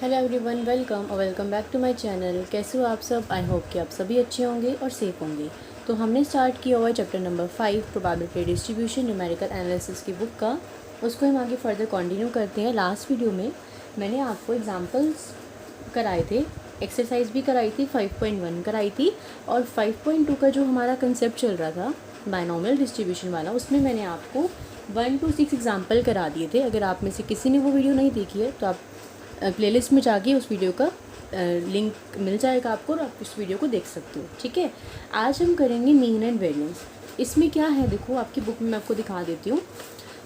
Hello everyone, welcome और welcome back to my channel. कैसे हो आप सब? आई होप कि आप सभी अच्छे होंगे और सेफ होंगे। तो हमने स्टार्ट किया हुआ है chapter number 5 probability distribution numerical analysis की बुक का। उसको हम आगे फर्दर कंटिन्यू करते हैं। लास्ट वीडियो में मैंने आपको एग्जांपल्स कराए थे, एक्सरसाइज भी कराई थी, 5.1 कराई थी और 5.2 का जो हमारा कंसेप्ट चल रहा था बायनॉमियल डिस्ट्रीब्यूशन वाला, उसमें मैंने आपको 1 to 6 एग्जाम्पल करा दिए थे। अगर आप में से किसी ने वो वीडियो नहीं देखी है तो आप प्लेलिस्ट में जाके उस वीडियो का लिंक मिल जाएगा आपको और आप उस वीडियो को देख सकते हो। ठीक है, आज हम करेंगे मीन एंड वेरिएंस। इसमें क्या है, देखो आपकी बुक में मैं आपको दिखा देती हूँ।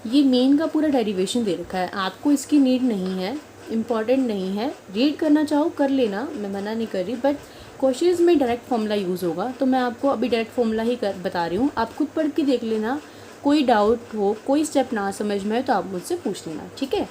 ये मीन का पूरा डेरिवेशन दे रखा है, आपको इसकी नीड नहीं है, इम्पॉर्टेंट नहीं है। रीड करना चाहो कर लेना, मैं मना नहीं कर रही, बट क्वेश्चंस में डायरेक्ट फॉर्मूला यूज़ होगा तो मैं आपको अभी डायरेक्ट फॉर्मूला ही बता रही हूँ। आप खुद पढ़ के देख लेना, कोई डाउट हो, कोई स्टेप ना समझ में आए तो आप मुझसे पूछ लेना। ठीक है,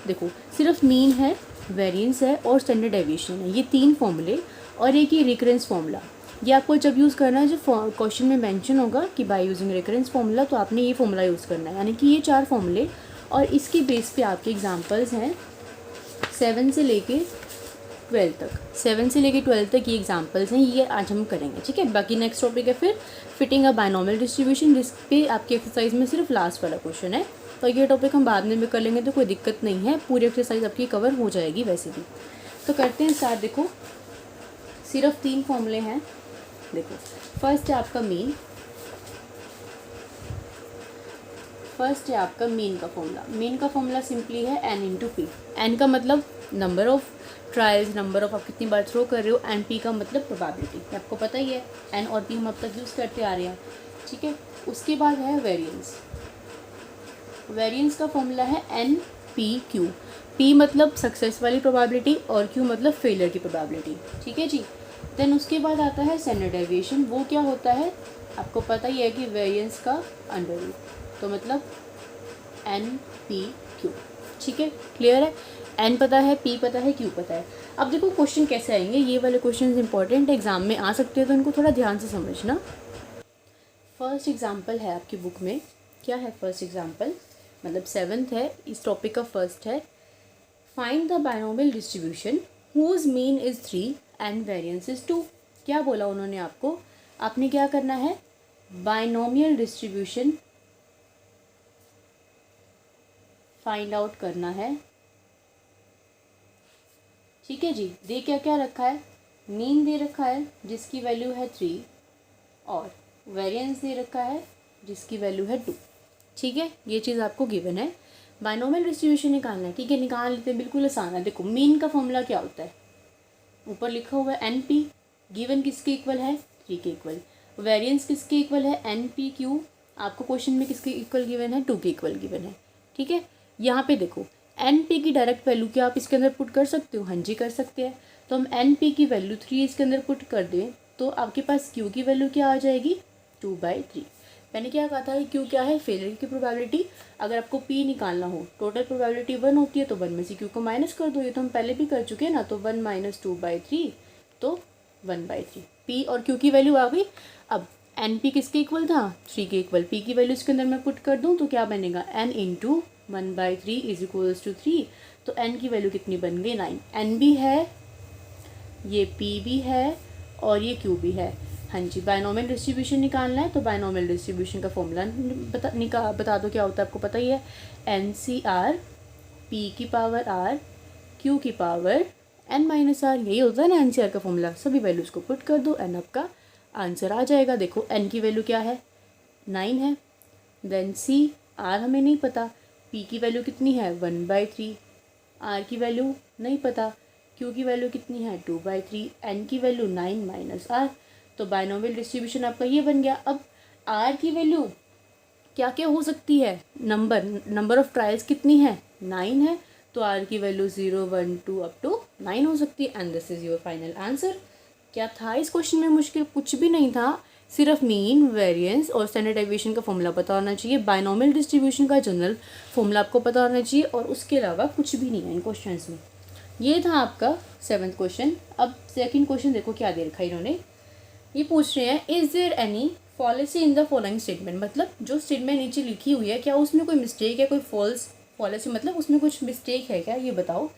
देखो सिर्फ मीन है, वेरिएंस है और स्टैंडर्ड डेविएशन है, ये 3 फॉर्मूले और एक ही रिकरेंस फॉर्मूला। ये आपको जब यूज़ करना है, जब क्वेश्चन में मेंशन होगा कि बाय यूजिंग रिकरेंस फॉर्मूला, तो आपने ये फॉर्मूला यूज़ करना है। यानी कि ये 4 फॉर्मूले और इसके बेस पे आपके एग्जांपल्स हैं 7 से लेके 12 तक। 7 से लेके 12 तक ये एग्जांपल्स हैं, ये आज हम करेंगे। ठीक है, बाकी नेक्स्ट टॉपिक है फिर फिटिंग अ बायनॉमियल डिस्ट्रीब्यूशन, जिस पे आपकी एक्सरसाइज में सिर्फ लास्ट वाला क्वेश्चन है। तो ये टॉपिक हम बाद में भी कर लेंगे, तो कोई दिक्कत नहीं है, पूरी एक्सरसाइज आपकी कवर हो जाएगी वैसे भी। तो करते हैं स्टार्ट। देखो सिर्फ 3 फॉर्मूले हैं। देखो फर्स्ट है आपका मीन, फर्स्ट है आपका मीन का फॉर्मूला। मीन का फॉर्मूला सिंपली है n इंटू पी। एन का मतलब number of trials, number of आप कितनी बार थ्रो कर रहे हो, एंड पी का मतलब प्रोबेबिलिटी, आपको पता ही है। एन और पी हम अब तक यूज़ करते आ रहे हैं। ठीक है, उसके बाद है वेरिएंस। वेरिएंस का फॉर्मूला है एन पी क्यू। पी मतलब सक्सेस वाली प्रोबेबिलिटी और क्यू मतलब फेलियर की प्रोबेबिलिटी। ठीक है जी। देन उसके बाद आता है स्टैंडर्ड डेविएशन। वो क्या होता है, आपको पता ही है कि वेरिएंस का अंडर रूट, तो मतलब एन पी क्यू। ठीक है, क्लियर है। एन पता है, पी पता है, क्यू पता है। अब देखो क्वेश्चन कैसे आएंगे, ये वाले क्वेश्चन इंपॉर्टेंट एग्जाम में आ सकते हैं, तो इनको थोड़ा ध्यान से समझना। फर्स्ट एग्जाम्पल है आपकी बुक में, क्या है फर्स्ट एग्जाम्पल, मतलब 7th है, इस टॉपिक का फर्स्ट है। Find the binomial distribution whose mean is 3 and variance is 2। क्या बोला उन्होंने आपको, आपने क्या करना है, बायनॉमियल डिस्ट्रीब्यूशन फाइंड आउट करना है। ठीक है जी। दे क्या क्या रखा है, मीन दे रखा है जिसकी वैल्यू है 3 और वेरिएंस दे रखा है जिसकी वैल्यू है 2। ठीक है, ये चीज़ आपको गिवन है। बायनॉमियल डिस्ट्रीब्यूशन निकालना है। ठीक है, निकाल लेते हैं, बिल्कुल आसान है। देखो मीन का फॉर्मूला क्या होता है, ऊपर लिखा हुआ है एन पी, गिवन किसके इक्वल है, 3 के इक्वल। वेरिएंस किसके इक्वल है, एन पी क्यू, आपको क्वेश्चन में किसके इक्वल गिवन है, 2 के इक्वल गिवन है। ठीक है, यहाँ पे देखो एन पी की डायरेक्ट वैल्यू क्या आप इसके अंदर पुट कर सकते हो, हाँ जी कर सकते हैं। तो हम एन पी की वैल्यू 3 इसके अंदर पुट कर दें तो आपके पास क्यू की वैल्यू क्या आ जाएगी, 2/3। मैंने क्या कहा था, क्यू क्या है, फेलियर की प्रोबेबिलिटी। अगर आपको पी निकालना हो, टोटल प्रोबेबिलिटी 1 होती है, तो 1 में से क्यू को माइनस कर दो, ये तो हम पहले भी कर चुके हैं ना। तो 1 - 2/3 तो 1/3, पी और क्यू की वैल्यू आ गई। अब एन पी किसके इक्वल था, 3 के इक्वल। पी की वैल्यू इसके अंदर मैं पुट कर दूँ तो क्या बनेगा, N into 1/3 is equals to 3। तो एन की वैल्यू कितनी बन गई, 9। एन भी है, ये पी भी है और ये क्यू भी है। हाँ जी, बायनॉमियल डिस्ट्रीब्यूशन निकालना है तो बायनॉमियल डिस्ट्रीब्यूशन का फॉर्मूला बता दो क्या होता है, आपको पता ही है। एन सी आर पी की पावर आर क्यू की पावर एन माइनस आर, यही होता है ना एन सी आर का फॉर्मूला। सभी वैल्यूज़ को पुट कर दो, एन आपका आंसर आ जाएगा। देखो एन की वैल्यू क्या है, 9 है। देन सी आर हमें नहीं पता, पी की वैल्यू कितनी है, 1/3, आर की वैल्यू नहीं पता, क्यू की वैल्यू कितनी है, 2/3, एन की वैल्यू 9 माइनस आर। तो बायनॉमियल डिस्ट्रीब्यूशन आपका ये बन गया। अब आर की वैल्यू क्या क्या हो सकती है, नंबर ऑफ ट्रायल्स कितनी है, 9 है, तो आर की वैल्यू 0, 1, 2 अप टू 9 हो सकती है। And this is your final answer. क्या था इस क्वेश्चन में मुश्किल, कुछ भी नहीं था, सिर्फ मीन, वेरिएंस और स्टैंडर्ड डेविएशन का फॉर्मूला पता होना चाहिए। बायनॉमियल डिस्ट्रीब्यूशन का जनरल फॉर्मूला आपको पता होना चाहिए और उसके अलावा कुछ भी नहीं है इन क्वेश्चंस में। ये था आपका 7th क्वेश्चन। अब सेकंड क्वेश्चन देखो क्या दे रखा है इन्होंने, ये पूछ रहे हैं is there any fallacy in the following statement. मतलब जो स्टेटमेंट नीचे लिखी हुई है क्या उसमें कोई मिस्टेक है, कोई फॉल्स पॉलिसी, मतलब उसमें कुछ मिस्टेक है क्या, ये बताओ।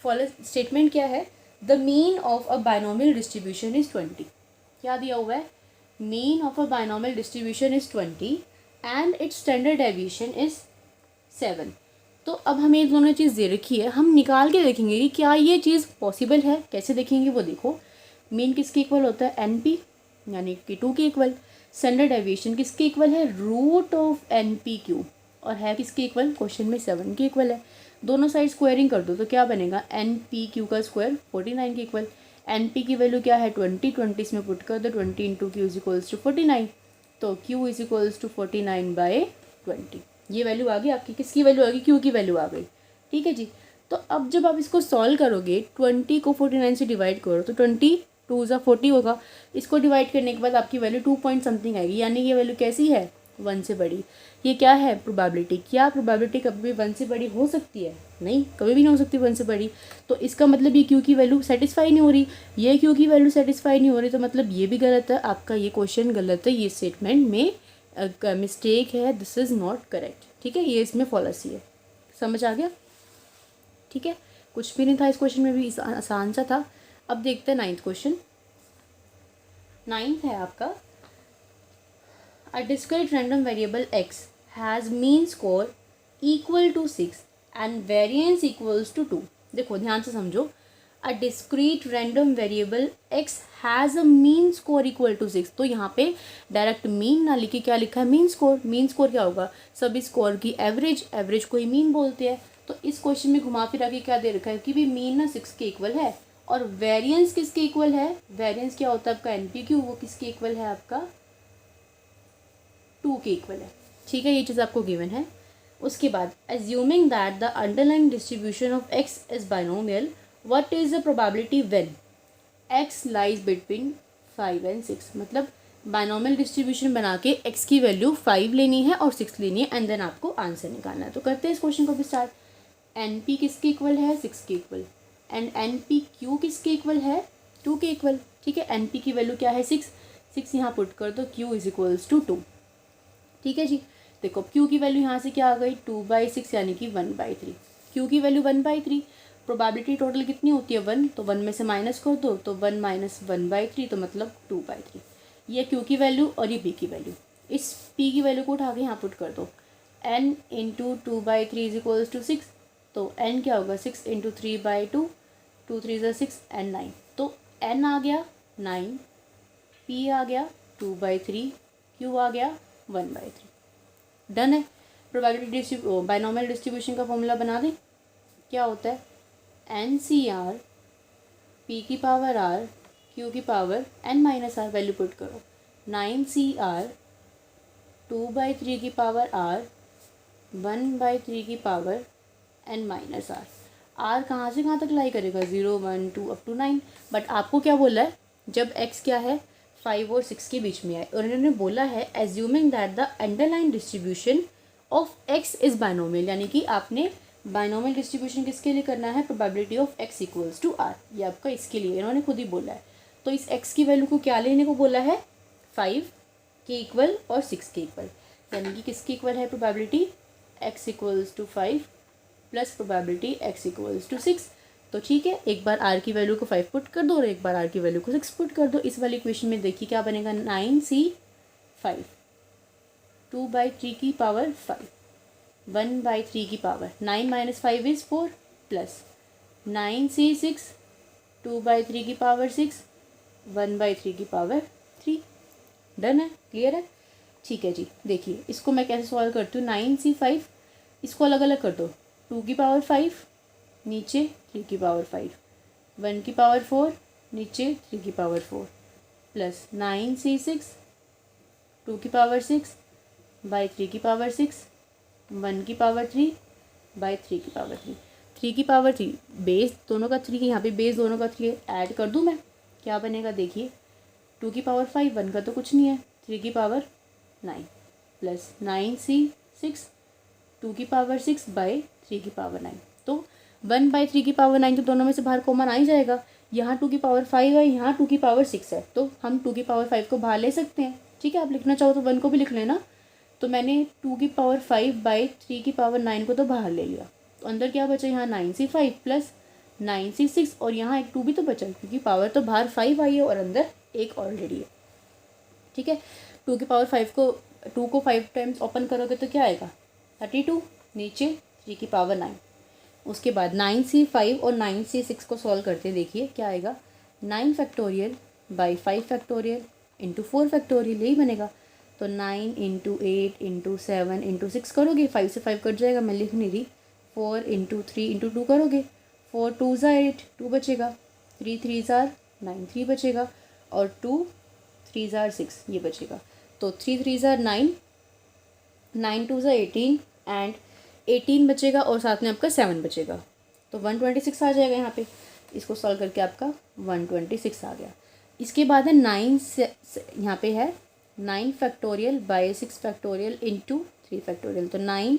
फॉलो स्टेटमेंट क्या है, the mean of a binomial distribution is 20। क्या दिया हुआ है, mean of a binomial distribution is 20 and it's standard deviation is 7। तो अब हमें ये दोनों चीज़ दे रखी है, हम निकाल के देखेंगे कि क्या ये चीज़ पॉसिबल है। कैसे देखेंगे वो देखो, मीन किसके इक्वल होता है, एन पी यानी कि 2 के इक्वल। स्टैंडर्ड डेविएशन किसके इक्वल है, root of N P Q, और है किसके इक्वल, क्वेश्चन में 7 के इक्वल है। दोनों साइड स्क्वायरिंग कर दो तो क्या बनेगा, एन पी क्यू का स्क्वायर 49 के इक्वल। एन पी की वैल्यू क्या है 20 इसमें पुट कर दो, 20 into Q is equals to 49, तो क्यू इज इक्वल्स टू 49/20। ये वैल्यू आ गई आपकी, किसकी वैल्यू आ गई, क्यू की वैल्यू आ गई। ठीक है जी। तो अब जब आप इसको सॉल्व करोगे 20 को 49 से डिवाइड करो तो 20 2 ज़ा 40 होगा। इसको डिवाइड करने के बाद आपकी वैल्यू 2 पॉइंट समथिंग आएगी, यानी ये वैल्यू कैसी है, 1 से बड़ी। ये क्या है, प्रोबेबिलिटी। क्या प्रोबेबिलिटी कभी भी 1 से बड़ी हो सकती है, नहीं, कभी भी नहीं हो सकती 1 से बड़ी। तो इसका मतलब ये क्यू की वैल्यू सेटिस्फाई नहीं हो रही, ये क्यू की वैल्यू सेटिस्फाई नहीं हो रही, तो मतलब ये भी गलत है, आपका ये क्वेश्चन गलत है, ये स्टेटमेंट में मिस्टेक है, दिस इज़ नॉट करेक्ट। ठीक है, ये इसमें फॉलसी है। समझ आ गया, ठीक है, कुछ भी नहीं था इस क्वेश्चन में, भी आसान सा था। अब देखते हैं 9th क्वेश्चन। 9th है आपका, a discrete random variable x has mean score equal to 6 and variance equals to 2। देखो ध्यान से समझो, a discrete random variable x has a mean score equal to 6। तो यहाँ पे डायरेक्ट मीन ना लिखे क्या लिखा है, मीन स्कोर। मीन स्कोर क्या होगा, सभी स्कोर की एवरेज, एवरेज को ही मीन बोलते हैं। तो इस क्वेश्चन में घुमा फिरा के क्या दे रखा है कि भी मीन ना 6 के इक्वल है, और वेरिएंस किसके इक्वल है, वेरिएंस क्या होता है आपका एनपीक्यू, वो किसके इक्वल है आपका 2 के इक्वल है। ठीक है, ये चीज़ आपको गिवन है। उसके बाद assuming that the underlying distribution of x is binomial, what is the probability when x lies between 5 and 6। मतलब बाइनोमियल डिस्ट्रीब्यूशन बना के एक्स की वैल्यू 5 लेनी है और 6 लेनी है, एंड देन आपको आंसर निकालना है। तो करते हैं इस क्वेश्चन को भी स्टार्ट। एन पी किसके इक्वल है, 6 के equal, and N P Q किसके इक्वल है, 2 के इक्वल। ठीक है, एन पी की वैल्यू क्या है, 6 यहाँ पुट कर दो, क्यू इज इक्वल्स टू 2। ठीक है जी, देखो क्यू की वैल्यू यहाँ से क्या आ गई 2/6 यानी कि 1/3। क्यू की वैल्यू 1/3, प्रोबेबिलिटी टोटल कितनी होती है 1, तो 1 में से माइनस कर दो तो 1 माइनस 1/3, तो मतलब 2/3। ये क्यू की वैल्यू और ये पी की वैल्यू, इस पी की वैल्यू को उठा के यहाँ पुट कर दो, n into 2/3 is equals to 6। तो n क्या होगा 6 इंटू 3/2, 2 3 ज़ा 6 एंड 9। तो n आ गया 9, p आ गया 2/3, q आ गया 1/3। डन है। प्रोबेबिलिटी बाइनोमियल डिस्ट्रीब्यूशन का फॉर्मूला बना दें, क्या होता है एन सी आर पी की पावर आर क्यू की power n minus r. Value put करो, 9CR 2/3 की पावर r 1/3 की power n minus r. R कहाँ से कहाँ तक लाई करेगा 0 1 2 अप टू 9। बट आपको क्या बोला है, जब x क्या है 5 और 6 के बीच में आए, और इन्होंने बोला है assuming that the underline distribution of x is binomial, यानी कि आपने बाइनोमियल डिस्ट्रीब्यूशन किसके लिए करना है, probability of x equals to r। ये आपका इसके लिए इन्होंने खुद ही बोला है। तो इस x की वैल्यू को क्या लेने को बोला है, 5 के इक्वल और 6 के इक्वल, यानी कि किसके इक्वल है probability, x equals to 5 plus probability x equals to 6। तो ठीक है, एक बार r की वैल्यू को 5 पुट कर दो और एक बार r की वैल्यू को 6 पुट कर दो। इस वाली इक्वेशन में देखिए क्या बनेगा, 9C5 2/3 की पावर 5 1/3 की power 9 minus 5 is 4 plus 9C6 2/3 की पावर 6 1/3 की पावर 3। डन है, क्लियर है। ठीक है जी, देखिए इसको मैं कैसे सॉल्व करती हूँ। 9C5 इसको अलग अलग कर दो, 2 की पावर 5 नीचे 3 की पावर 5 1 की पावर 4 नीचे 3 की पावर 4 प्लस 9C6 2 की पावर 6 बाई 3 की पावर 6 1 की पावर 3 बाई 3 की पावर 3 3 की पावर 3 बेस दोनों का 3 यहाँ पे बेस दोनों का 3 ऐड कर दूँ मैं, क्या बनेगा देखिए 2 की पावर 5 1 का तो कुछ नहीं है 3 की पावर 9 प्लस 9C6 2 की पावर 6 बाई 3 की पावर 9। तो 1/3 की पावर 9 तो दोनों में से बाहर कॉमन आ ही जाएगा। यहाँ 2 की पावर 5 है, यहाँ 2 की पावर 6 है, तो हम 2 की पावर 5 को बाहर ले सकते हैं। ठीक है, आप लिखना चाहो तो 1 को भी लिख लेना। तो मैंने 2 की पावर 5 बाई 3 की पावर 9 को तो बाहर ले लिया, तो अंदर क्या बचा यहाँ 9C5 प्लस 9c6 और यहाँ एक 2 भी तो बचा क्योंकि पावर तो बाहर 5 आई है और अंदर एक ऑलरेडी है। ठीक है, 2 की पावर 5 को 2 को 5 टाइम्स ओपन करोगे तो क्या आएगा 32, नीचे 3 की पावर 9। उसके बाद 9c5 और 9c6 को सॉल्व करते देखिए क्या आएगा 9 factorial by 5 factorial into 4 factorial, यही बनेगा। तो 9 इंटू 8 इंटू 7 इंटू 6 करोगे, 5 से 5 कट जाएगा, मैं लिख नहीं रही। 4 इंटू 3 इंटू 2 करोगे, 4 2 ज़ा 8, 2 बचेगा, 3 3 ज़ा 9, 3 बचेगा, और 2 3 ज़ा 6, ये बचेगा। तो 3 3 ज़ा 9, 9 2 ज़ा 18 एंड 18 बचेगा और साथ में आपका 7 बचेगा, तो 126 आ जाएगा यहाँ पे। इसको सॉल्व करके आपका 126 आ गया। इसके बाद है 9 से यहाँ पे है 9 factorial by 6 factorial into 3 factorial, तो 9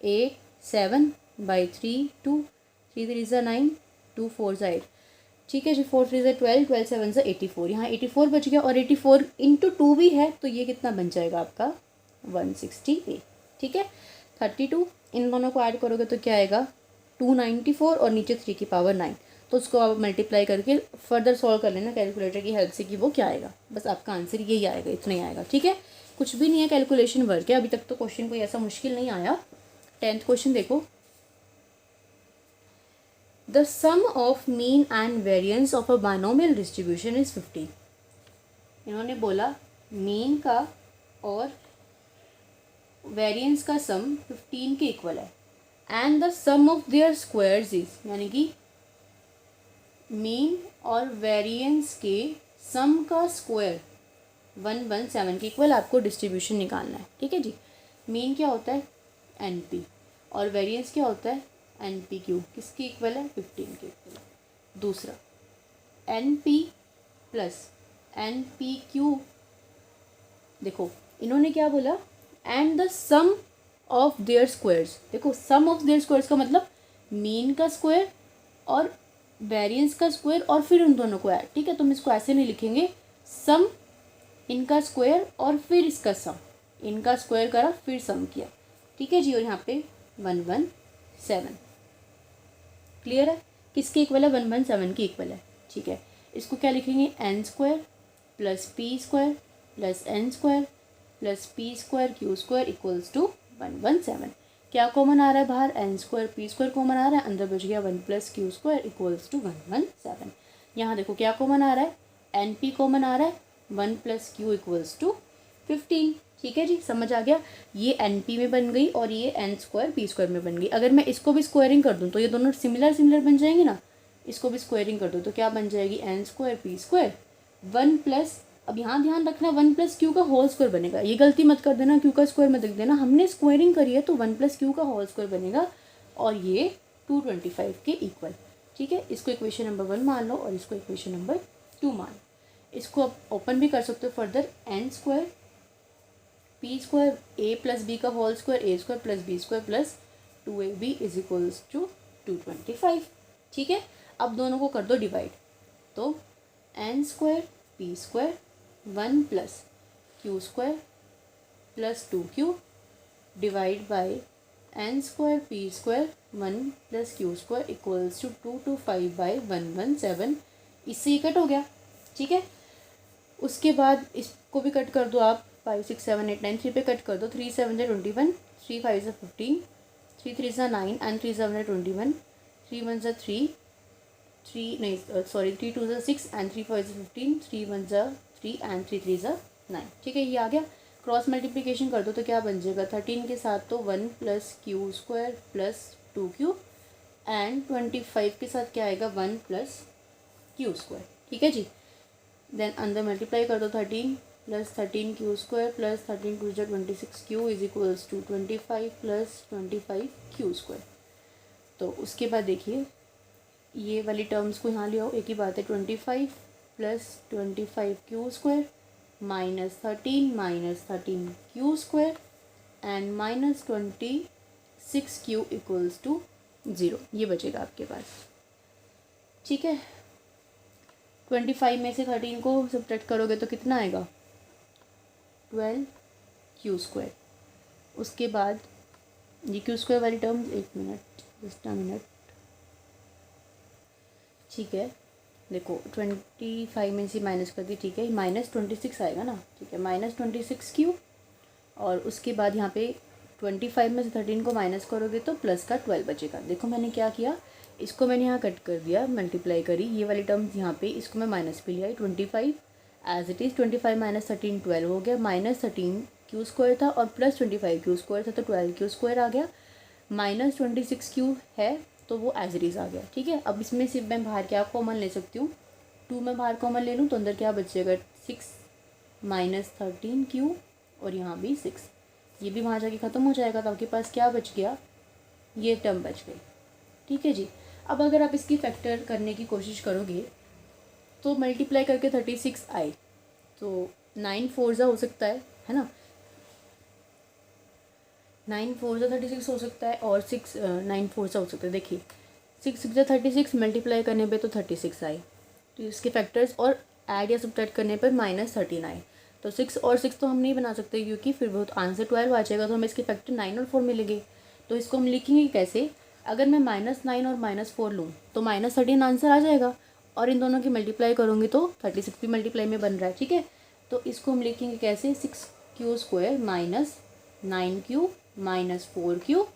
8 7 बाई 3 2, 3 3 ज़ा 9, 2 4 ज़ा 8, ठीक है जी, 4 3 ज़ा 12, 12 7 ज़ा 84, यहाँ 84 बच गया और 84 इंटू 2 भी है, तो ये कितना बन जाएगा आपका 168। ठीक है, 32 इन दोनों को ऐड करोगे तो क्या आएगा 294 और नीचे 3 की पावर 9, तो उसको आप मल्टीप्लाई करके फर्दर सॉल्व कर लेना कैलकुलेटर की हेल्प से कि वो क्या आएगा। बस आपका आंसर यही आएगा, इतना ही आएगा। ठीक है, कुछ भी नहीं है, कैलकुलेशन वर्क है। अभी तक तो क्वेश्चन कोई ऐसा मुश्किल नहीं आया। 10th क्वेश्चन देखो, the sum of mean and variance of a binomial distribution is 50। इन्होंने बोला मीन का और वेरियंस का सम 15 के इक्वल है, and the sum of their squares is, यानी कि मीन और वेरियंस के सम का स्क्वायर 117 के इक्वल आपको डिस्ट्रीब्यूशन निकालना है। ठीक है जी, मीन क्या होता है NP और वेरियंस क्या होता है NPQ, किसके इक्वल है 15 के इक्वल है। दूसरा NP प्लस NPQ, देखो इन्होंने क्या बोला and the sum of their squares, देखो सम ऑफ देयर स्क्वायर्स का मतलब मीन का स्क्वायर और वेरियंस का स्क्वायर और फिर उन दोनों को ऐड। ठीक है, तुम इसको ऐसे नहीं लिखेंगे, सम इनका स्क्वायर और फिर इसका सम, इनका स्क्वायर करा फिर सम किया। ठीक है जी, और यहाँ पे 117 क्लियर है, किसके इक्वल है 117 के इक्वल है। ठीक है, इसको क्या लिखेंगे n square plus P square plus N square plus P square Q square equals to 117। क्या कॉमन आ रहा है बाहर, N square P square common आ रहा है, अंदर बच गया 1 plus Q square equals to 117। यहाँ देखो क्या कॉमन आ रहा है, एन पी कॉमन आ रहा है, 1 प्लस क्यू इक्वल्स टू 15। ठीक है जी, समझ आ गया, ये एन पी में बन गई और ये एन स्क्वायर पी स्क्वायर में बन गई। अगर मैं इसको भी स्क्वायरिंग कर दूँ तो ये दोनों सिमिलर बन जाएंगे ना, इसको भी स्क्वायरिंग कर दो तो क्या बन जाएगी n square P square 1 plus, अब यहाँ ध्यान रखना 1 प्लस क्यू का होल स्क्वायर बनेगा, ये गलती मत कर देना, क्यू का स्क्वायर मत लिख देना, हमने स्क्वायरिंग करी है तो 1 प्लस क्यू का होल स्क्वायर बनेगा और ये 225 के इक्वल। ठीक है, इसको इक्वेशन नंबर 1 मान लो और इसको इक्वेशन नंबर 2 मान लो। इसको आप ओपन भी कर सकते हो further, N square P square A plus B का whole square A square plus B square plus 2ab is equals to 225। ठीक है, अब दोनों को कर दो डिवाइड, तो n square P square 1 plus Q square plus 2q divide by n square P square 1 plus Q square equals to 225 by 117। इससे ही cut हो गया। ठीक है, उसके बाद इसको भी कट कर दो आप, 5 6 7 8 9 3 पे कट कर दो, 3 7 ज़ा 21, 3 5 ज़ा 15, 3 3 ज़ा 9 एंड 3 7 ज़ा 21, 3 1 ज़ा 3, 3 नहीं सॉरी 3 2 ज़ा 6 एंड 3 5 ज़ा 15, 3 1 ज़ा 3 एंड 3 3 ज़ा 9। ठीक है, ये आ गया। क्रॉस मल्टीप्लिकेशन कर दो तो क्या बन जाएगा 13 के साथ तो 1 plus Q square plus 2q and 25 के साथ क्या आएगा 1 प्लस क्यू स्क्वायर। ठीक है जी, देन अंदर मल्टीप्लाई कर दो 13 plus 13 q square plus 13 two जा 26 q is equals to 25 plus 25 q square. तो उसके बाद देखिए ये वाली टर्म्स को यहाँ ले आओ, एक ही बात है, 25 plus 25 q square minus 13 q square and minus 26 q equals to 0, ये बचेगा आपके पास। ठीक है, 25 में से 13 को सब्ट्रैक्ट करोगे तो कितना आएगा 12 क्यू स्क्वायर। उसके बाद ये क्यू स्क्वायर वाली टर्म, एक मिनट जस्ट अ मिनट, ठीक है, देखो 25 में से माइनस कर दी, ठीक है, -26 आएगा ना, ठीक है, -26 क्यू, और उसके बाद यहाँ पे 25 में से 13 को माइनस करोगे तो प्लस का 12 बचेगा। देखो मैंने क्या किया, इसको मैंने यहाँ कट कर दिया, मल्टीप्लाई करी, ये वाली टर्म्स यहाँ पे, इसको मैं माइनस पे लिया, 25 एज इट इज़, 25 माइनस 13 12 हो गया, -13 क्यू स्क्वायर था और प्लस 25 क्यू स्क्वायर था तो 12 क्यू स्क्वायर आ गया, -26 क्यू है तो वो एज इट इज़ आ गया। ठीक है, अब इसमें सिर्फ मैं बाहर क्या कॉमन ले सकती हूँ, 2 में बाहर कॉमन ले लूँ तो अंदर क्या बचेगा, 6 -13 क्यू, और यहाँ भी 6, ये भी वहाँ जाके ख़त्म हो जाएगा, तो आपके पास क्या बच गया, ये टर्म बच गई। ठीक है जी, अब अगर आप इसकी फैक्टर करने की कोशिश करोगे तो मल्टीप्लाई करके 36 आए तो 9 4 हो सकता है ना, 9 4 36 हो सकता है, और 6 9 4 हो सकता है। देखिए 6 6 36, मल्टीप्लाई करने पे तो 36 आए, तो इसके फैक्टर्स और ऐड या सब्ट्रैक्ट करने पर -13 आए, तो 6 और 6 तो हम नहीं बना सकते क्योंकि फिर बहुत आंसर 12 आ जाएगा, तो हमें इसके फैक्टर 9 और 4 मिलेंगे। तो इसको हम लिखेंगे कैसे, अगर मैं -9 और -4 लूँ तो -13 आंसर आ जाएगा, और इन दोनों की मल्टीप्लाई करूँगी तो 36 भी मल्टीप्लाई में बन रहा है। ठीक है, तो इसको हम लिखेंगे कैसे, 6 q square -9 q -4 q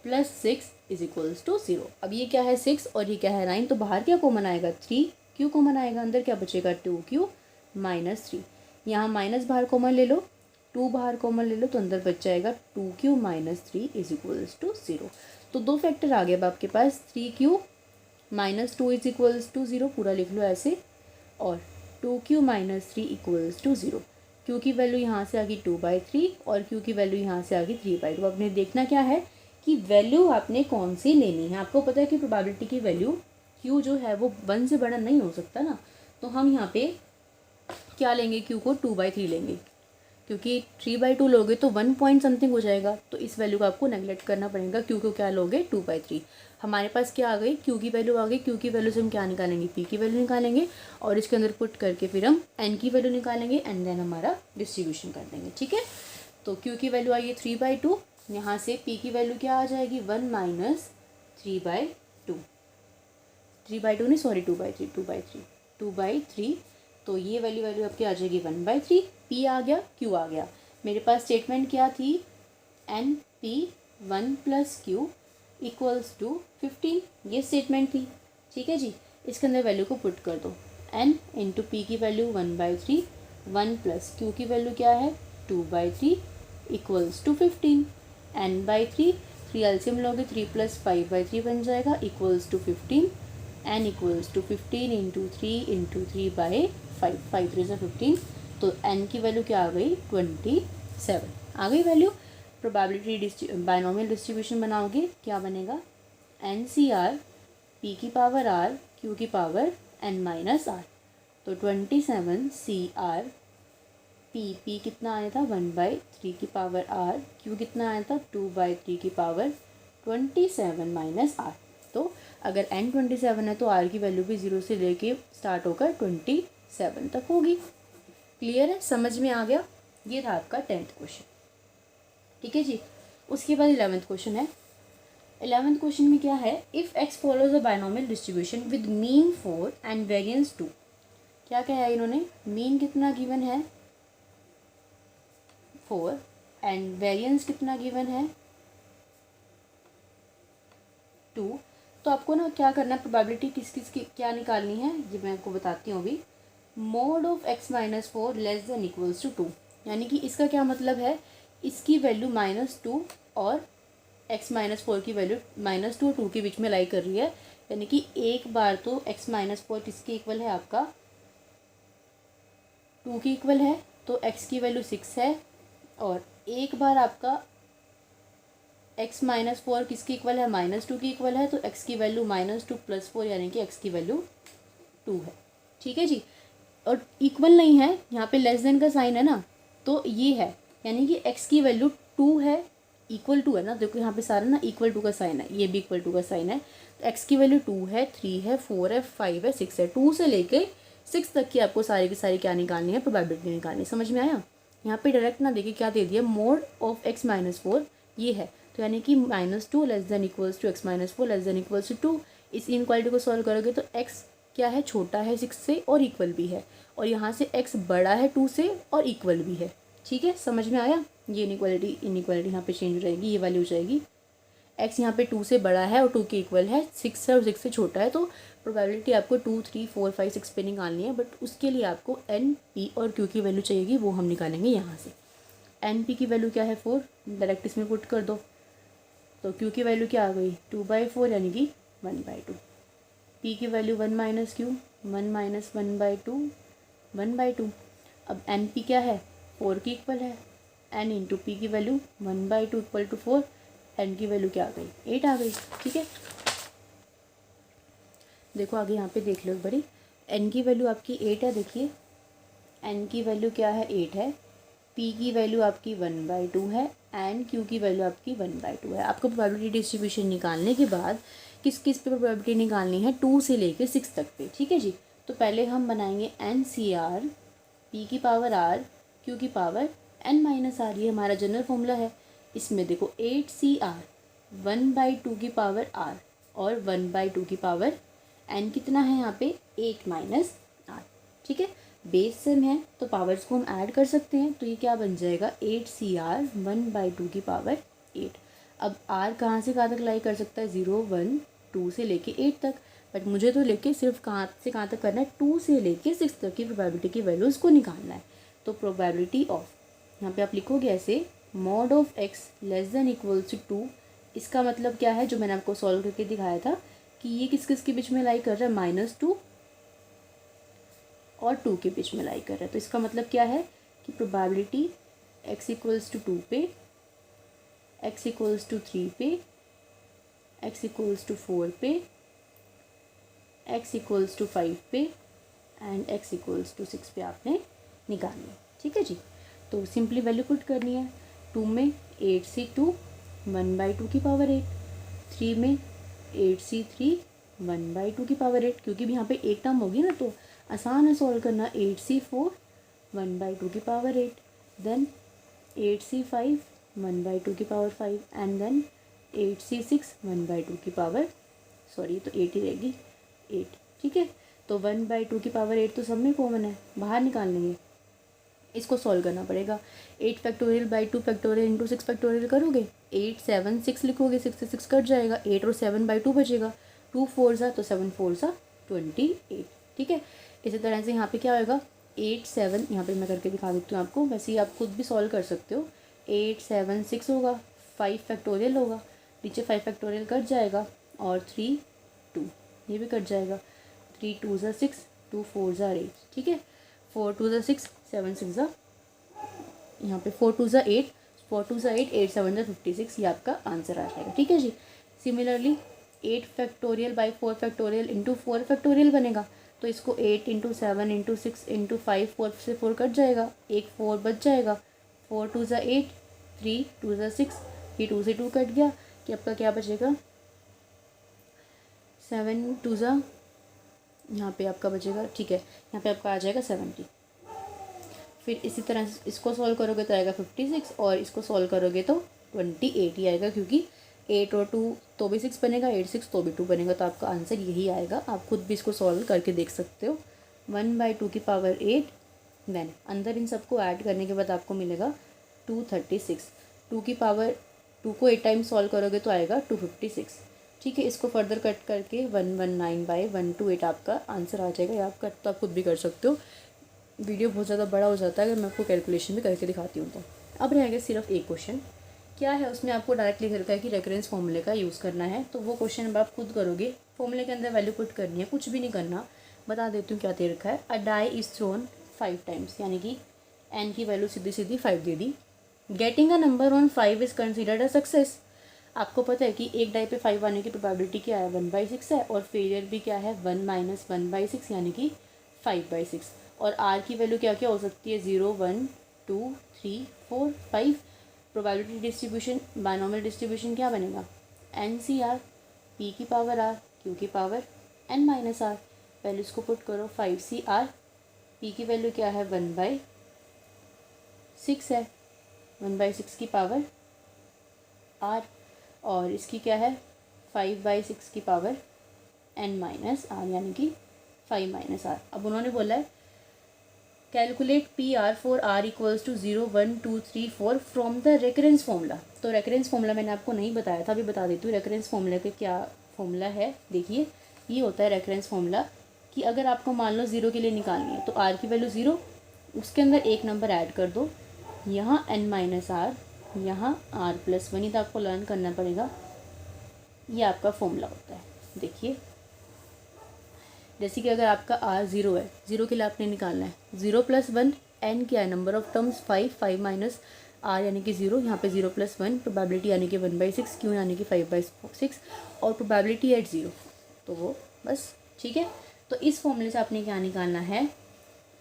plus 6 is equals to 0। अब ये क्या है 6 और ये क्या है 9, तो बाहर क्या कॉमन आएगा, 3 क्यू कॉमन आएगा, अंदर क्या बचेगा 2 क्यू -3, यहाँ माइनस बाहर कॉमन ले लो, 2 बाहर कॉमन ले लो तो अंदर बच जाएगा 2 क्यू -3 इज इक्वल्स टू 0। तो दो फैक्टर आ गए अब आपके पास, 3 क्यू -2 इज इक्वल्स टू 0, पूरा लिख लो ऐसे, और 2 क्यू -3 इक्वल्स टू 0। क्यू की वैल्यू यहाँ से आ गई 2/3 और क्यू की वैल्यू यहाँ से आ गई 3/2। आपने देखना क्या है कि वैल्यू आपने कौन सी लेनी है। आपको पता है कि प्रोबेबिलिटी की वैल्यू क्यू जो है वो 1 से बड़ा नहीं हो सकता ना, तो हम यहाँ पे क्या लेंगे, क्यू को 2/3 लेंगे, क्योंकि 3/2 लोगे तो 1 पॉइंट समथिंग हो जाएगा, तो इस वैल्यू को आपको नेगलेक्ट करना पड़ेगा। क्यू को क्या लोगे 2/3। हमारे पास क्या आ गई, क्यू की वैल्यू आ गई, क्यू की वैल्यू से हम क्या निकालेंगे, पी की वैल्यू निकालेंगे, और इसके अंदर पुट करके फिर हम एन की वैल्यू निकालेंगे, एंड देन हमारा डिस्ट्रीब्यूशन कर देंगे। ठीक है, तो क्यू की वैल्यू आई है 3/2, यहाँ से पी की वैल्यू क्या आ जाएगी 1 - 3/2, 3/2 नहीं सॉरी 2/3, तो ये वैल्यू आपकी आ जाएगी 1/3, पी आ गया, क्यू आ गया। मेरे पास स्टेटमेंट क्या थी, n p 1 + q equals to 15, ये स्टेटमेंट थी। ठीक है जी, इसके अंदर वैल्यू को पुट कर दो, एन इंटू पी की वैल्यू 1/3, 1 + क्यू की वैल्यू क्या है 2/3 इक्वल्स टू 15, n/3, 3 एलसीएम लोगे 3 + 5/3 बन जाएगा equals to 15, n equals to 15 × 3 × 3/5, 5 3 = 15, तो n की वैल्यू क्या आ गई 27 आ गई वैल्यू। प्रोबेबिलिटी बाइनोमियल डिस्ट्रीब्यूशन बनाओगे, क्या बनेगा, NCR p की पावर r q की पावर n - r, तो 27 CR p कितना आया था 1/3 की पावर r, q कितना आया था 2/3 की पावर 27 - r। तो अगर n 27 है तो r की वैल्यू भी 0 से लेके स्टार्ट होकर 27 तक होगी। क्लियर है, समझ में आ गया। ये था आपका 10th क्वेश्चन। ठीक है जी, उसके बाद 11th क्वेश्चन है। 11th क्वेश्चन में क्या है, if x follows a binomial distribution with mean 4 and variance 2। क्या कहा है इन्होंने, मीन कितना गिवन है 4 एंड वेरिएंस कितना गिवन है 2। तो आपको ना क्या करना है, प्रोबेबिलिटी किस किस की क्या निकालनी है, ये मैं आपको बताती हूँ अभी। Mod of x - 4 less than equals to 2, यानी कि इसका क्या मतलब है, इसकी वैल्यू -2 और x - 4 की वैल्यू -2 और 2 के बीच में लाई कर रही है, यानी कि एक बार तो x - 4 किसके इक्वल है आपका 2 की इक्वल है, तो x की वैल्यू 6 है, और एक बार आपका x - 4 किसकी इक्वल है -2 की इक्वल है, तो x की वैल्यू -2 + 4 यानी कि x की वैल्यू 2 है। ठीक है जी, और इक्वल नहीं है, यहाँ पे लेस देन का साइन है ना, तो ये है, यानी कि x की वैल्यू 2 है, इक्वल टू है ना, देखो यहाँ पे सारा ना इक्वल टू का साइन है, ये भी इक्वल टू का साइन है, तो x की वैल्यू 2 है, 3 है, 4 है, 5 है, 6 है, 2 से लेके 6 तक की आपको सारी की सारी क्या निकालनी है, प्रोबेबिलिटी निकालनी है। समझ में आया, यहाँ पे डायरेक्ट ना देखिए क्या दे दिया, मोड ऑफ x - 4 ये है, तो यानी कि -2 less than equals to x - 4 less than equals to 2। इस इनक्वालिटी को सॉल्व करोगे तो x क्या है, छोटा है 6 से और इक्वल भी है, और यहाँ से x बड़ा है 2 से और इक्वल भी है। ठीक है, समझ में आया। ये इनइक्वालिटी यहाँ पे चेंज हो जाएगी, ये वाली हो जाएगी। x यहाँ पे 2 से बड़ा है और 2 के इक्वल है, 6 से और 6 से छोटा है, तो प्रोबेबिलिटी आपको 2, 3, 4, 5, 6 पे निकालनी है। बट उसके लिए आपको n, p और q की वैल्यू चाहिएगी, वो हम निकालेंगे यहाँ से। n, p की वैल्यू क्या है 4, डायरेक्ट इसमें पुट कर दो, तो q की वैल्यू क्या आ गई 2/4 यानी कि 1/2। p की वैल्यू 1 माइनस q, 1 माइनस 1/2, 1/2। अब n p क्या है 4 की इक्वल है, n इंटू पी की वैल्यू 1/2 इक्वल टू 4, n की वैल्यू क्या आ गई 8 आ गई। ठीक है, देखो आगे यहाँ पे देख लो एक बारी, n की वैल्यू आपकी 8 है। देखिए n की वैल्यू क्या है 8 है, p की वैल्यू आपकी 1/2 है, एंड q की वैल्यू आपकी 1/2 है। आपको प्रोबेबिलिटी डिस्ट्रीब्यूशन निकालने के बाद किस किस पे प्रोबेबिलिटी निकालनी है, 2 से लेकर 6 तक पे। ठीक है जी, तो पहले हम बनाएंगे NCR, p की पावर r, q की पावर n माइनस r, ये हमारा जनरल फॉर्मूला है। इसमें देखो 8CR 1/2 की पावर r और 1/2 की पावर n कितना है यहाँ पे 8 माइनस r। ठीक है, बेस सेम है तो पावर्स को हम ऐड कर सकते हैं, तो ये क्या बन जाएगा 8CR 1/2 की पावर 8। अब r कहाँ से कहाँ तक लाई कर सकता है 0, 1, 2 से लेके 8 तक, बट मुझे तो लेके सिर्फ कहाँ से कहाँ तक करना है 2 से लेके 6 तक की प्रोबेबिलिटी की वैल्यूज को निकालना है। तो प्रोबेबिलिटी ऑफ, यहाँ पे आप लिखोगे ऐसे, mod of x less than equals to 2। इसका मतलब क्या है, जो मैंने आपको सॉल्व करके दिखाया था कि ये किस किस के बीच में लाई कर रहा है, -2 और 2 के बीच में लाई कर रहा है। तो इसका मतलब क्या है कि प्रोबेबिलिटी x इक्वल्स टू 2 पे, x इक्वल्स टू 3 पे, x इक्वल्स टू 4 पे, x इक्वल्स टू 5 पे एंड x इक्वल्स टू 6 पे आपने निकालनी है। ठीक है जी, तो सिंपली वैल्यू पुट करनी है। 2 में 8C2 1/2 की पावर 8, 3 में 8C3 1/2 की पावर 8, क्योंकि भी यहाँ पे एक टर्म होगी ना तो आसान है सॉल्व करना। 8C4 1/2 की पावर 8, देन 8C5 1/2 की पावर 5 एंड देन 8C6 1/2 की पावर, सॉरी तो 8 ही रहेगी 8। ठीक है, तो 1/2 की पावर 8 तो सब में कॉमन है, बाहर निकाल लेंगे। इसको सॉल्व करना पड़ेगा। 8 factorial by 2 factorial into 6 factorial करोगे, 8 7 6 लिखोगे, 6 से 6 कट जाएगा, 8 और 7 बाई 2 बचेगा, 2 4 सा तो 7 4 सा 28। ठीक है, इसी तरह से यहाँ पे क्या होगा 8 7, यहाँ पे मैं करके दिखा देती हूँ आपको, वैसे ही आप खुद भी सॉल्व कर सकते हो। 8 7 6 होगा, 5 फैक्टोरियल होगा, नीचे 5 फैक्टोरियल कट जाएगा और 3 2 ये भी कट जाएगा, 3 2 ज़ा 6, 2 4 ज़ा 8। ठीक है, 4 2 ज़ा 6, 7 6 ज़ा, यहाँ पे 4 2 ज़ा 8, 4 2 ज़ा 8, 8 7 ज़ा 56, ये आपका आंसर आ जाएगा। ठीक है जी, similarly 8 factorial by 4 factorial into 4 factorial बनेगा, तो इसको 8 इंटू 7 इंटू 6 इंटू 5, 4 से 4 कट जाएगा, एक 4 बच जाएगा, 4 2 ज़ा 8, 3 2 ज़ा 6, ये 2 से 2 कट गया, कि आपका क्या बचेगा 7 2 ज़ा, यहाँ पे आपका बचेगा, ठीक है यहाँ पे आपका आ जाएगा 70। फिर इसी तरह से इसको सॉल्व करोगे तो आएगा 56, और इसको सॉल्व करोगे तो 28 ही आएगा, क्योंकि 8 और 2 तो भी 6 बनेगा, 8 6 तो भी 2 बनेगा, तो आपका आंसर यही आएगा। आप खुद भी इसको सॉल्व करके देख सकते हो। 1/2 की पावर 8, देन अंदर इन सबको ऐड करने के बाद आपको मिलेगा 236। 2 की पावर 2 को 8 टाइम सॉल्व करोगे तो आएगा 256। ठीक है, इसको फर्दर कट करके 119/128 आपका आंसर आ जाएगा। आप कट तो आप खुद भी कर सकते हो, वीडियो बहुत ज़्यादा बड़ा हो जाता है अगर मैं आपको कैलकुलेशन भी करके दिखाती हूँ तो। अब रहेगा सिर्फ एक क्वेश्चन, क्या है उसमें आपको डायरेक्टली लिखा है कि रेफरेंस फॉर्मूले का यूज़ करना है, तो वो क्वेश्चन अब आप खुद करोगे। फॉर्मूले के अंदर वैल्यू पुट करनी है, कुछ भी नहीं करना, बता देती हूँ क्या दे रखा है। अ डाई इज़ थ्रोन 5 टाइम्स, यानी कि n की value Sidhi Sidhi 5 they the. Getting a number on 5 is considered a success. आपको पता है कि एक डाई पे 5 आने की प्रोबेबिलिटी क्या है 1/6 है, और फेलियर भी क्या है 1 माइनस 1/6 यानी कि 5/6। और r की वैल्यू क्या क्या हो सकती है 0 1 2 3 4 5। प्रोबेबिलिटी डिस्ट्रीब्यूशन बायनॉमियल डिस्ट्रीब्यूशन क्या बनेगा NCR, p की पावर r, q की पावर n माइनस r। पहले इसको पुट करो 5CR, p की वैल्यू क्या है 1/6 है, 1/6 की पावर r, और इसकी क्या है 5/6 की पावर n माइनस r यानी कि 5 माइनस आर। अब उन्होंने बोला है calculate p r for r equals to 0 1 2 3 4 from the recurrence formula. तो रेकरेंस फॉर्मूला मैंने आपको नहीं बताया था, अभी बता देती हूँ रेकरेंस फॉर्मूला का क्या फॉर्मूला है। देखिए ये होता है रेकरेंस फॉर्मूला कि अगर आपको मान लो 0 के लिए निकालनी है तो आर की वैल्यू 0, उसके अंदर एक नंबर ऐड कर दो, यहाँ n माइनस आर, यहाँ r प्लस 1, ये तो आपको लर्न करना पड़ेगा। ये आपका फॉर्मूला होता है। देखिए जैसे कि अगर आपका r 0 है, 0 के लिए आपने निकालना है 0 प्लस 1, n क्या है number of terms 5, 5 minus r यानी कि 0, यहाँ पे 0 प्लस 1, प्रोबेबिलिटी यानी कि 1/6, क्यों यानी कि 5/6 और प्रोबेबिलिटी एट 0। तो वो बस ठीक है। तो इस फॉर्मूले से आपने क्या निकालना है,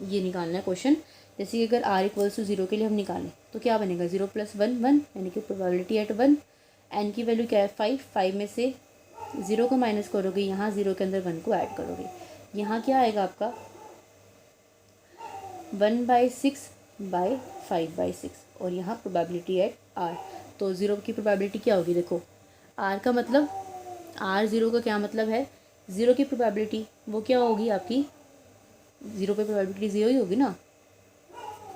ये निकालना है क्वेश्चन। जैसे कि अगर r इक्वल्स टू 0 के लिए हम निकालें तो क्या बनेगा 0 प्लस 1 1 यानी कि प्रोबेबिलिटी एट 1। n की वैल्यू क्या है 5, 5 में से 0 को माइनस करोगे, यहाँ 0 के अंदर 1 को ऐड करोगे, यहाँ क्या आएगा आपका 1/6/5/6 और यहाँ प्रोबेबिलिटी एट r। तो 0 की प्रोबेबिलिटी क्या होगी, देखो r का मतलब r0 का क्या मतलब है, 0 की प्रोबेबिलिटी वो क्या होगी आपकी, 0 पे प्रोबेबिलिटी 0 ही होगी ना,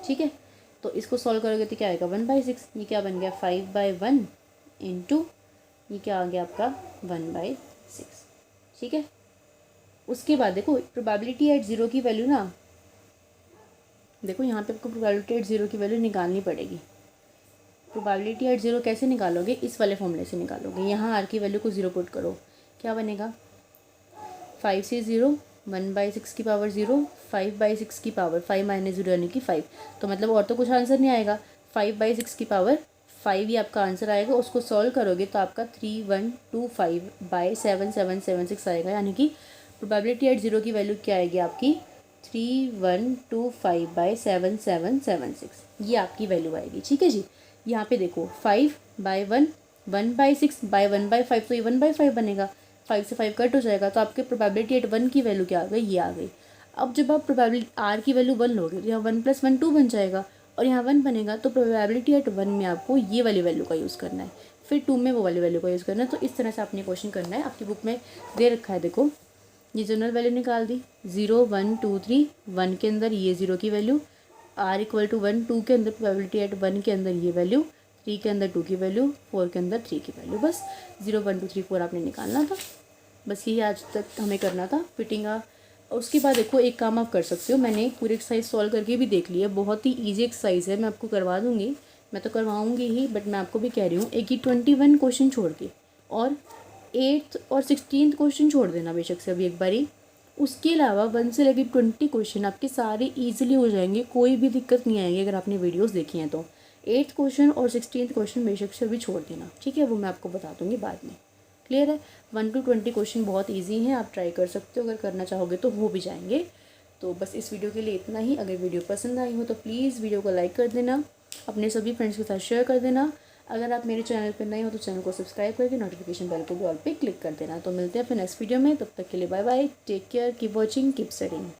ठीक है। तो इसको सॉल्व करोगे तो क्या आएगा 1/6, ये क्या बन गया 5/1 इंटू ये क्या आ गया आपका 1/6, ठीक है। उसके बाद देखो प्रोबेबिलिटी एट 0 की वैल्यू ना, देखो यहाँ पे आपको प्रोबेबिलिटी एट 0 की वैल्यू निकालनी पड़ेगी। प्रोबेबिलिटी एट 0 कैसे निकालोगे, इस वाले फॉर्मूले से निकालोगे। यहाँ r की वैल्यू को 0 पुट करो, क्या बनेगा 5 से 0, 1/6 की पावर 0, 5/6 की पावर 5 माइनस 0 यानी कि 5। तो मतलब और तो कुछ आंसर नहीं आएगा, 5/6 की पावर 5 ही आपका आंसर आएगा। उसको सॉल्व करोगे तो आपका 3125/7776 आएगा, यानी कि प्रोबेबिलिटी एट 0 की वैल्यू क्या आएगी आपकी 3125/7776, ये आपकी वैल्यू आएगी, ठीक है जी। यहाँ पे देखो 5/1, 1/6/1/5, तो ये 1/5 बनेगा, 5 से 5 कट हो जाएगा, तो आपके प्रोबेबिलिटी एट 1 की वैल्यू क्या आ गई, ये आ गई। अब जब आप प्रोबेबिलिटी r की वैल्यू 1 लोगे तो यहाँ 1 + 1 2 बन जाएगा और यहाँ 1 बनेगा। तो प्रोबेबिलिटी एट 1 में आपको ये वाली वैल्यू का यूज़ करना है, फिर 2 में वो वाली वैल्यू का यूज़ करना है। तो इस तरह से आपने क्वेश्चन करना है, आपकी बुक में दे रखा है। देखो ये जनरल वैल्यू निकाल दी, 0 1 2 3, 1 के अंदर ये 0 की वैल्यू, r इक्वल टू 1, 2 के अंदर प्रोबेबिलिटी एट 1 के अंदर ये वैल्यू, 3 के अंदर 2 की वैल्यू, 4 के अंदर 3 की वैल्यू। बस 0 1 2 3 4 आपने निकालना था, बस यही आज तक हमें करना था फिटिंग का। उसके बाद देखो एक काम आप कर सकते हो, मैंने पूरी एक्सरसाइज सॉल्व करके भी देख लिया, बहुत ही ईजी एक्सरसाइज है, मैं आपको करवा दूँगी, मैं तो करवाऊँगी ही, बट मैं आपको भी कह रही हूँ एक ही 21 क्वेश्चन छोड़ के और 8th और 16th क्वेश्चन छोड़ देना बेशक से अभी एक बारी। उसके अलावा 1 से लेकर 20 क्वेश्चन आपके सारे ईजिली हो जाएंगे, कोई भी दिक्कत नहीं आएगी अगर आपने वीडियोस देखी हैं तो। 8th क्वेश्चन और 16th क्वेश्चन बेशक से अभी छोड़ देना, ठीक है, वो मैं आपको बता दूँगी बाद में। क्लियर है, 1 to 20 क्वेश्चन बहुत इजी हैं, आप ट्राई कर सकते हो, अगर करना चाहोगे तो हो भी जाएंगे। तो बस इस वीडियो के लिए इतना ही। अगर वीडियो पसंद आई हो तो प्लीज़ वीडियो को लाइक कर देना, अपने सभी फ्रेंड्स के साथ शेयर कर देना। अगर आप मेरे चैनल पर नए हो तो चैनल को सब्सक्राइब करके नोटिफिकेशन बेल को भी ऑल पे क्लिक कर देना। तो मिलते हैं फिर नेक्स्ट वीडियो में, तब तक के लिए bye bye, take care, keep watching, keep studying.